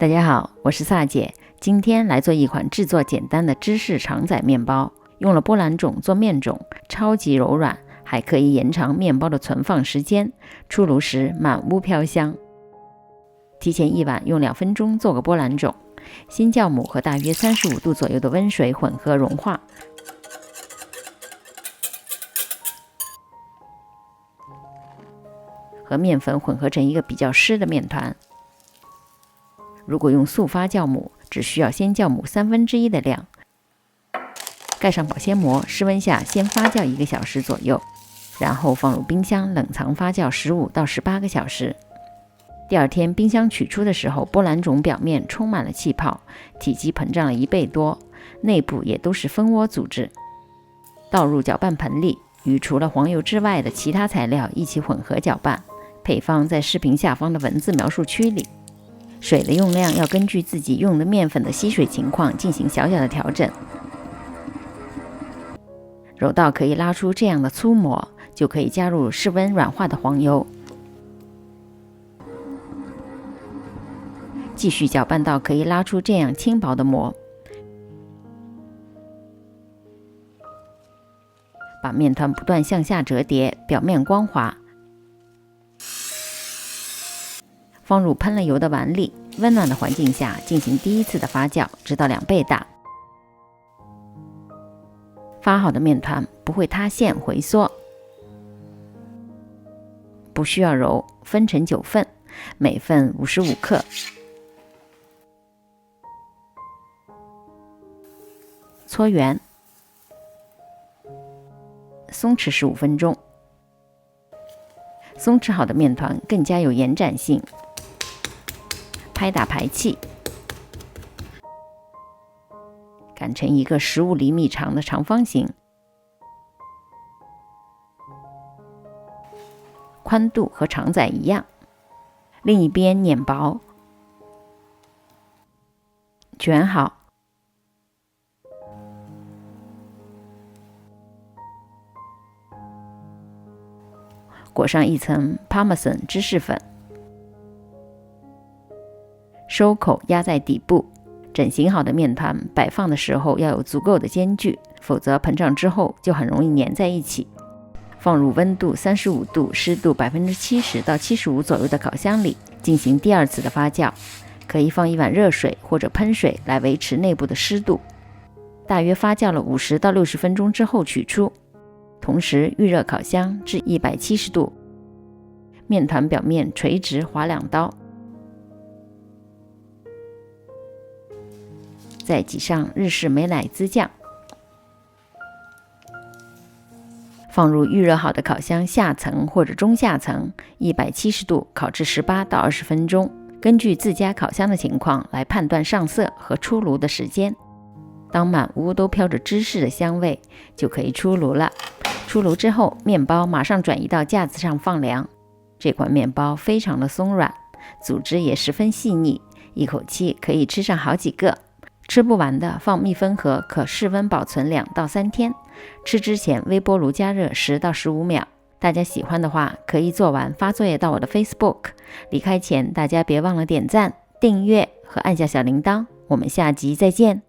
大家好，我是萨姐，今天来做一款制作简单的芝士肠仔面包，用了波兰种做面种，超级柔软，还可以延长面包的存放时间，出炉时满屋飘香。提前1晚用2分钟做个波兰种，新酵母和大约35度左右的温水混合融化，和面粉混合成一个比较湿的面团。如果用速发酵母，只需要鲜酵母1/3的量，盖上保鲜膜，室温下先发酵1个小时左右，然后放入冰箱冷藏发酵15到18个小时。第二天冰箱取出的时候，波兰种表面充满了气泡，体积膨胀了1倍多，内部也都是蜂窝组织。倒入搅拌盆里，与除了黄油之外的其他材料一起混合搅拌，配方在视频下方的文字描述区里。水的用量要根据自己用的面粉的吸水情况进行小小的调整。揉到可以拉出这样的粗膜，就可以加入室温软化的黄油，继续搅拌到可以拉出这样轻薄的膜。把面团不断向下折叠，表面光滑。放入喷了油的碗里，温暖的环境下进行第一次的发酵，直到2倍大。发好的面团不会塌陷回缩，不需要揉，分成9份，每份55克。搓圆，松弛15分钟。松弛好的面团更加有延展性。拍打排气，擀成一个15厘米长的长方形，宽度和肠仔一样。另一边碾薄，卷好。裹上一层 Parmesan 芝士粉，收口压在底部。整形好的面团摆放的时候要有足够的间距，否则膨胀之后就很容易粘在一起。放入温度35度、湿度70%到75%左右的烤箱里，进行第2次的发酵。可以放1碗热水或者喷水来维持内部的湿度。大约发酵了50到60分钟之后取出，同时预热烤箱至170度，面团表面垂直划2刀。再挤上日式美乃滋酱，放入预热好的烤箱下层或者中下层，170度烤至18到20分钟，根据自家烤箱的情况来判断上色和出炉的时间。当满屋都飘着芝士的香味，就可以出炉了。出炉之后，面包马上转移到架子上放凉。这款面包非常的松软，组织也十分细腻，一口气可以吃上好几个。吃不完的放密封盒，可室温保存2到3天。吃之前微波炉加热10到15秒。大家喜欢的话，可以做完发作业到我的 Facebook。离开前，大家别忘了点赞、订阅和按下小铃铛。我们下集再见。